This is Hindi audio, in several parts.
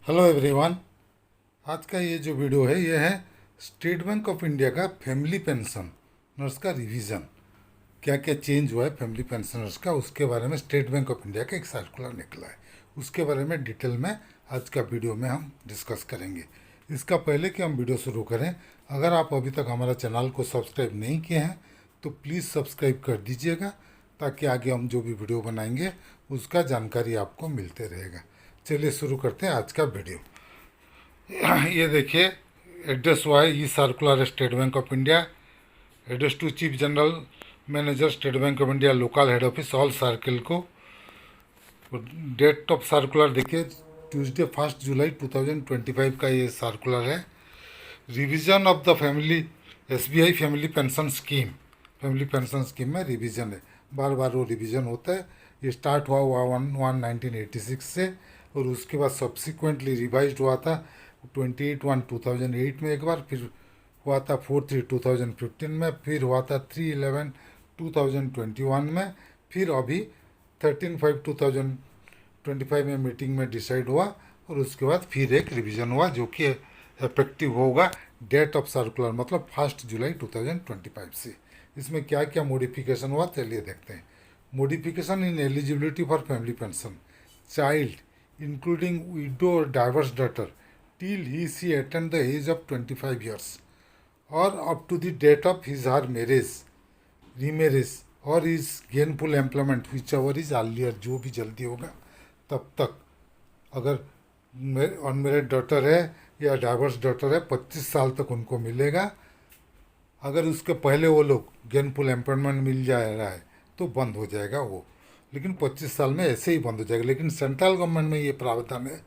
Hello everyone. आज का ये जो वीडियो है ये है स्टेट बैंक ऑफ इंडिया का फैमिली पेंशनर्स का रिवीजन। क्या क्या चेंज हुआ है फैमिली पेंशनर्स का, उसके बारे में स्टेट बैंक ऑफ इंडिया का एक सर्कुलर निकला है। उसके बारे में डिटेल में आज का वीडियो में हम डिस्कस करेंगे। इसका पहले कि हम वीडियो शुरू करें, अगर आप अभी तक हमारा चैनल को सब्सक्राइब नहीं किए हैं तो प्लीज़ सब्सक्राइब कर दीजिएगा, ताकि आगे हम जो भी वीडियो बनाएंगे उसका जानकारी आपको मिलते रहेगा। चलिए शुरू करते हैं आज का वीडियो। ये देखिए, एड्रेस हुआ है e circular State Bank of India. Address to chief general manager State Bank of India, local head office, all circle को। डेट ऑफ सर्कुलर देखिए, ट्यूसडे 1 जुलाई 2025 का ये सर्कुलर है। Revision of the family SBI family pension scheme, family pension scheme में रिवीजन है। बार बार वो रिवीजन होता है। ये स्टार्ट हुआ 1/1/1986 से, और उसके बाद सब्सिक्वेंटली रिवाइज हुआ था 28/1/2008 में एक बार, फिर हुआ था 4/3/2015 में, फिर हुआ था 3/11/2021 में, फिर अभी 13/5/2025 में मीटिंग में डिसाइड हुआ, और उसके बाद फिर एक रिवीजन हुआ जो कि इफेक्टिव होगा डेट ऑफ सर्कुलर मतलब 1 जुलाई 2025 से। इसमें क्या क्या मॉडिफिकेशन हुआ चलिए देखते हैं। Modification in eligibility for family pension, child including widow और divorce daughter till he she attained the age of 25 years or up to the date of his her marriage, remarriage or his gainful employment whichever is earlier, जो भी जल्दी होगा तब तक। अगर अनमेरिड डॉटर है या डाइवर्स डॉटर है 25 साल तक उनको मिलेगा। अगर उसके पहले वो लोग गेनफुल एम्प्लॉयमेंट मिल जा रहा है तो बंद हो जाएगा वो, लेकिन 25 साल में ऐसे ही बंद हो जाएगा। लेकिन सेंट्रल गवर्नमेंट में ये प्रावधान है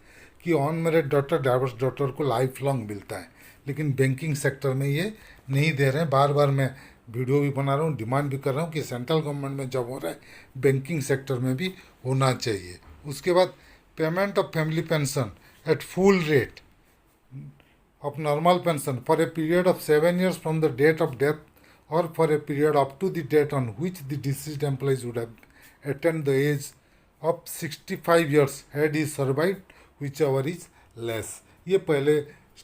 कि अनमेरिड डॉटर डाइवर्स डॉटर को लाइफ लॉन्ग मिलता है, लेकिन बैंकिंग सेक्टर में ये नहीं दे रहे हैं। बार बार मैं वीडियो भी बना रहा हूँ, डिमांड भी कर रहा हूँ कि सेंट्रल गवर्नमेंट में जब हो रहा है बैंकिंग सेक्टर में भी होना चाहिए। उसके बाद payment of family pension at full rate of normal pension for a period of 7 years from the date of death, or for a period up to the date on which the deceased employees would have attained the age of 65 years had he survived, whichever is less। ये पहले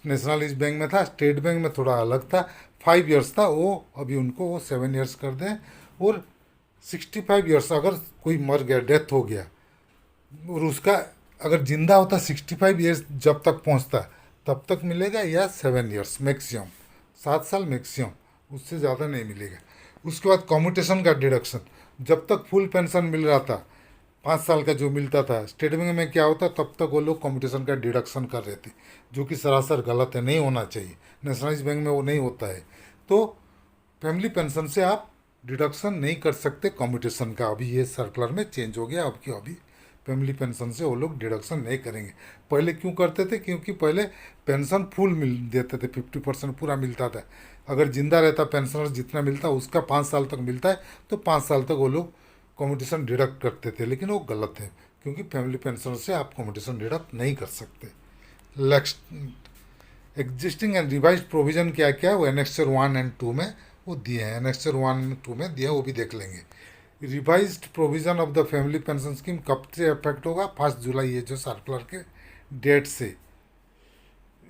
नेशनलाइज बैंक में था, स्टेट बैंक में थोड़ा अलग था। 5 इयर्स था वो, अभी उनको वो 7 इयर्स कर दें। और 65 इयर्स अगर कोई मर गया, डेथ हो गया, और उसका अगर जिंदा होता 65 ईयर्स जब तक पहुंचता तब तक मिलेगा, या 7 इयर्स मैक्सिमम, 7 साल मैक्सिमम, उससे ज़्यादा नहीं मिलेगा। उसके बाद कम्यूटेशन का डिडक्शन, जब तक फुल पेंशन मिल रहा था 5 साल का जो मिलता था, स्टेट बैंक में क्या होता तब तक वो लोग कम्यूटेशन का डिडक्शन कर रहे थे, जो कि सरासर गलत है, नहीं होना चाहिए। नेशनलाइज बैंक में वो नहीं होता है। तो फैमिली पेंशन से आप डिडक्शन नहीं कर सकते कम्यूटेशन का। अभी ये सर्कुलर में चेंज हो गया, अब की अभी फैमिली पेंशन से वो लोग डिडक्शन नहीं करेंगे। पहले क्यों करते थे? क्योंकि पहले पेंशन फुल मिल देते थे, 50% पूरा मिलता था। अगर जिंदा रहता पेंशनर जितना मिलता उसका 5 साल तक मिलता है, तो 5 साल तक वो लोग कम्यूटेशन डिडक्ट करते थे, लेकिन वो गलत है, क्योंकि फैमिली पेंशन से आप कम्यूटेशन डिडक्ट नहीं कर सकते। एग्जिस्टिंग एंड रिवाइज प्रोविजन क्या क्या है वो एनेक्चर 1 और 2 में वो दिए हैं। एनेक्चर 1 और 2 में दिए हैं, वो भी देख लेंगे। Revised provision of the family pension scheme कब से इफेक्ट होगा? 1 जुलाई, ये जो सर्कुलर के डेट से।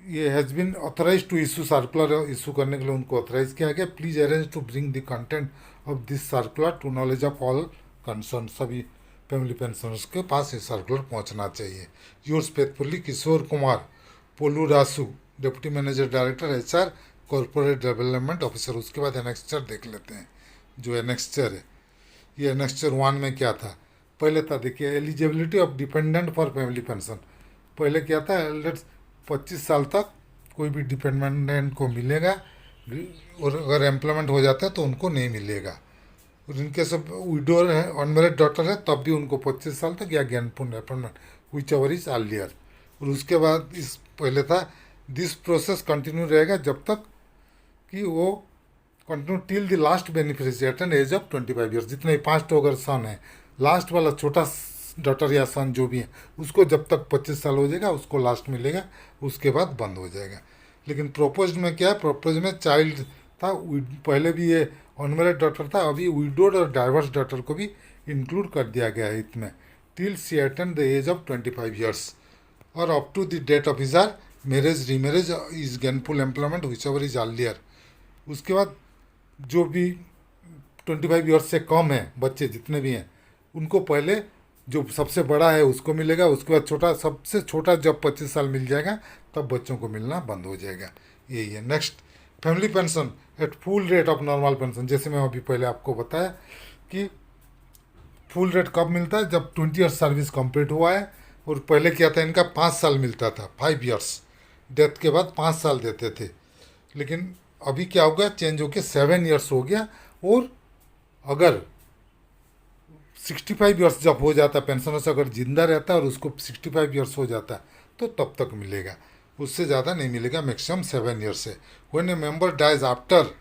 ये has been authorise to issue, circular issue करने के लिए उनको ऑथराइज किया गया। Please arrange to bring the content of this circular to knowledge of all concern, सभी फैमिली पेंशनर्स के पास ये सर्कुलर पहुंचना चाहिए। Yours faithfully Kishore Kumar Polu Rasu, deputy manager director HR corporate development officer. उसके बाद एनेक्स्चर देख लेते हैं। जो एनेक्स्चर है, ये एनेक्स्चर 1 में क्या था? पहले था देखिए, eligibility of dependent for family pension. पहले क्या था? 25 साल तक कोई भी डिपेंडेंट को मिलेगा, और अगर एम्प्लॉयमेंट हो जाता है तो उनको नहीं मिलेगा। और इनके सब विडो है, अनमेरिड डॉटर है, तब भी उनको 25 साल तक, या gainful employment which ever is earlier. और उसके बाद इस पहले था दिस प्रोसेस कंटिन्यू रहेगा जब तक कि वो continue till the last beneficiary at an age of 25 years. जितने 5 तो अगर सन है, लास्ट वाला छोटा डॉटर या सन जो भी है उसको जब तक 25 साल हो जाएगा उसको लास्ट मिलेगा, उसके बाद बंद हो जाएगा। लेकिन प्रोपोज में क्या है? प्रोपोज में चाइल्ड था, पहले भी ये अनमेरिड डॉटर था, अभी विडोड और डाइवर्स डॉटर को भी इंक्लूड कर दिया गया है इसमें। Till she attend the age of 25 years, और up to the date of is marriage remarriage is gainful employment which ever is earlier. उसके बाद जो भी 25 ईयर्स से कम है बच्चे जितने भी हैं उनको पहले जो सबसे बड़ा है उसको मिलेगा, उसके बाद छोटा सबसे छोटा जब 25 साल मिल जाएगा तब बच्चों को मिलना बंद हो जाएगा। यही है। Next, family pension at full rate of normal pension. जैसे मैं अभी पहले आपको बताया कि फुल रेट कब मिलता है, जब 20 ईयर्स सर्विस कंप्लीट हुआ है। और पहले क्या था, इनका 5 साल मिलता था, 5 ईयर्स, डेथ के बाद 5 साल देते थे। लेकिन अभी क्या हो गया, चेंज होकर 7 ईयर्स हो गया। और अगर 65 ईयर्स जब हो जाता है, पेंशनर से अगर जिंदा रहता है और उसको 65 ईयर्स हो जाता है तो तब तक मिलेगा, उससे ज़्यादा नहीं मिलेगा, मैक्सिमम 7 ईयर्स है। When a member dies after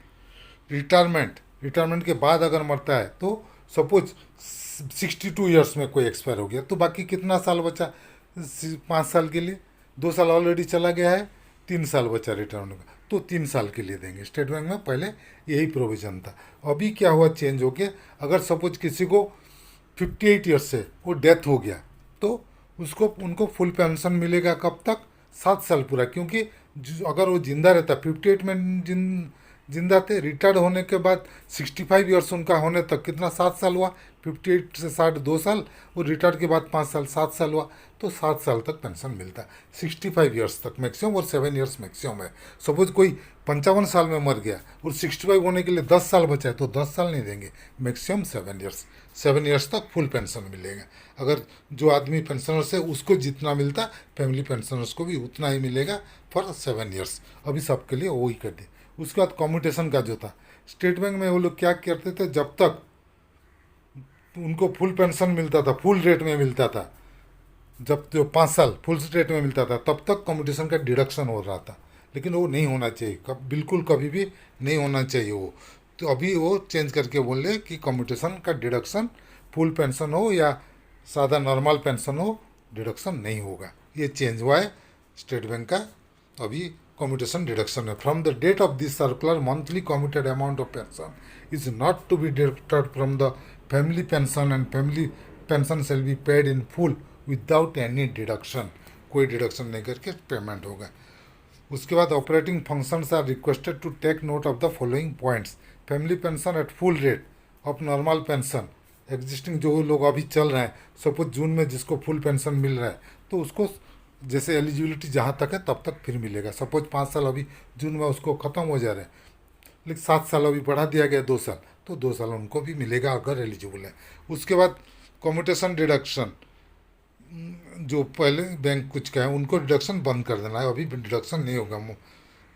retirement, retirement के बाद अगर मरता है तो सपोज 62 ईयर्स में कोई एक्सपायर हो गया तो बाकी कितना साल बचा, 5 साल के लिए, 2 साल ऑलरेडी चला गया है, 3 साल बचा रिटायरमेंट का, तो 3 साल के लिए देंगे। स्टेट बैंक में पहले यही प्रोविज़न था। अभी क्या हुआ, चेंज हो के अगर सपोज किसी को 58 ईयर्स से वो डेथ हो गया तो उसको उनको फुल पेंशन मिलेगा कब तक, 7 साल पूरा। क्योंकि अगर वो जिंदा रहता, 58 में जिंदा थे, रिटायर्ड होने के बाद 65 ईयर्स उनका होने तक कितना, 7 साल हुआ, 58 से 60 2 साल, और रिटायर्ड के बाद 5 साल, 7 साल हुआ, तो 7 साल तक पेंशन मिलता है, 65 ईयर्स तक मैक्सिमम, और 7 ईयर्स मैक्सिमम है। सपोज कोई 55 साल में मर गया और 65 होने के लिए 10 साल बचा है तो 10 साल नहीं देंगे, मैक्सिमम 7 ईयर्स, 7 ईयर्स तक फुल पेंशन मिलेगा। अगर जो आदमी पेंशनर्स है उसको जितना मिलता, फैमिली पेंशनर्स को भी उतना ही मिलेगा फॉर 7 ईयर्स। अभी सबके लिए वो ही कर दे। उसके बाद कम्यूटेशन का जो था, स्टेट बैंक में वो लोग क्या करते थे, जब तक उनको फुल पेंशन मिलता था, फुल रेट में मिलता था, जब जो 5 साल फुल रेट में मिलता था तब तक कम्यूटेशन का डिडक्शन हो रहा था। लेकिन वो नहीं होना चाहिए, बिल्कुल कभी भी नहीं होना चाहिए वो। तो अभी वो चेंज करके बोल रहे कि कम्यूटेशन का डिडक्शन, फुल पेंशन हो या सादा नॉर्मल पेंशन हो, डिडक्शन नहीं होगा। ये चेंज हुआ है स्टेट बैंक का। अभी कम्यूटेशन डिडक्शन है। From the date of this circular monthly commuted amount of pension is not to be deducted from the family pension and family pension shall be paid in full without any deduction. कोई डिडक्शन नहीं करके पेमेंट होगा। उसके बाद operating functions are requested to take note of the following points. Family pension at full rate of normal pension, existing जो लोग अभी चल रहे हैं, सपोज जून में जिसको फुल पेंशन मिल रहा है तो उसको जैसे एलिजिबिलिटी जहाँ तक है तब तक फिर मिलेगा। सपोज 5 साल अभी जून में उसको ख़त्म हो जा रहे हैं, लेकिन 7 साल अभी बढ़ा दिया गया 2 साल, तो 2 साल उनको भी मिलेगा अगर एलिजिबल है। उसके बाद कम्यूटेशन डिडक्शन, जो पहले बैंक कुछ का है उनको डिडक्शन बंद कर देना है, अभी डिडक्शन नहीं होगा।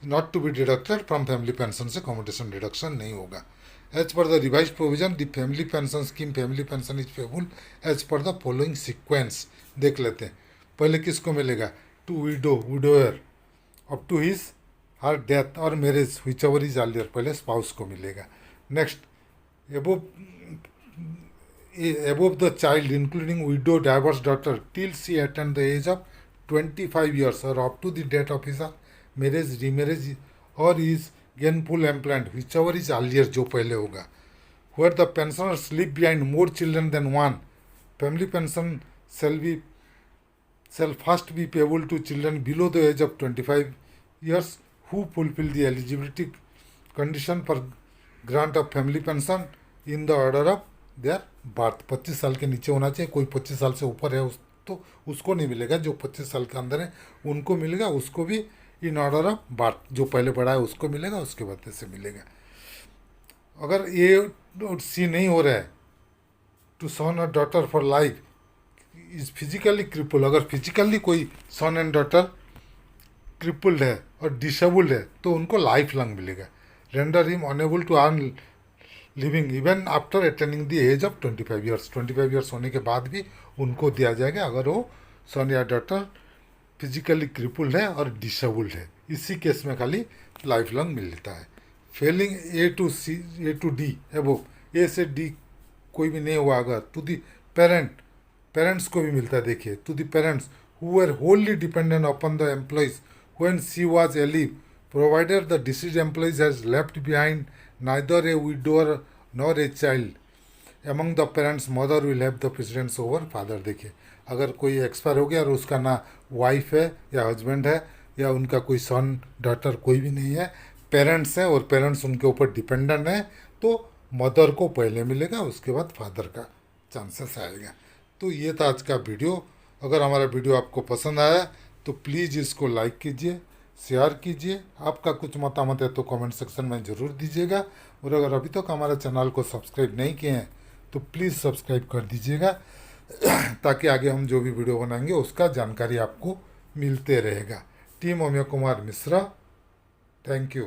Not to be deducted from family pension से कम्यूटेशन डिडक्शन नहीं होगा। As per the revise provision the family pension scheme family pension is payable as per the following sequence. देख लेते हैं पहले किसको मिलेगा, to widower up to his her death और marriage which ever is earlier, पहले स्पाउस को मिलेगा। Next, above the child including widow divorced daughter till she attained the age of 25 years or up to the date of his marriage remarriage or is gainful employment whichever is earlier, जो पहले होगा। where the pensioners leave behind more children than one, family pension shall first be payable to children below the age of 25 years who fulfill the eligibility condition for grant of family pension in the order of their birth. 25 साल के नीचे होना चाहिए, कोई 25 साल से ऊपर है तो उसको नहीं मिलेगा, जो 25 साल के अंदर है उनको मिलेगा। उसको भी इन ऑर्डर ऑफ बार्थ, जो पहले बढ़ा है उसको मिलेगा, उसके बाद से मिलेगा। अगर ये और सी नहीं हो रहा है, टू सन और daughter for life is physically cripple, अगर फिजिकली कोई सन एंड डॉटर क्रिपल्ड है और डिसेबल्ड है तो उनको लाइफ लॉन्ग मिलेगा। Render him enable to earn living even after attaining the age of 25 years, 25 years होने के बाद भी उनको दिया जाएगा अगर वो सन या डॉटर फिजिकली क्रिपल्ड है और डिसेबल्ड है। इसी केस में खाली लाइफ लॉन्ग मिलता है। फेलिंग ए टू डी एबो, ए से डी कोई भी नहीं हुआ अगर, टू दी पेरेंट्स को भी मिलता है। देखिए, to the parents who were wholly dependent upon the employees when she was alive provided the deceased employees has left behind neither a widower nor a child among the parents, mother will have the precedence over father। देखिए, अगर कोई एक्सपायर हो गया और उसका ना वाइफ है या हस्बैंड है या उनका कोई सन डॉटर कोई भी नहीं है, पेरेंट्स हैं और पेरेंट्स उनके ऊपर डिपेंडेंट हैं, तो मदर को पहले मिलेगा, उसके बाद फादर का चांसेस आएगा। तो ये था आज का वीडियो। अगर हमारा वीडियो आपको पसंद आया तो प्लीज़ इसको लाइक कीजिए, शेयर कीजिए। आपका कुछ मतामत है तो कमेंट सेक्शन में ज़रूर दीजिएगा। और अगर अभी तक हमारे चैनल को सब्सक्राइब नहीं किए हैं तो प्लीज़ सब्सक्राइब कर दीजिएगा ताकि आगे हम जो भी वीडियो बनाएंगे उसका जानकारी आपको मिलते रहेगा। Team Amiya Kumar Mishra, thank you.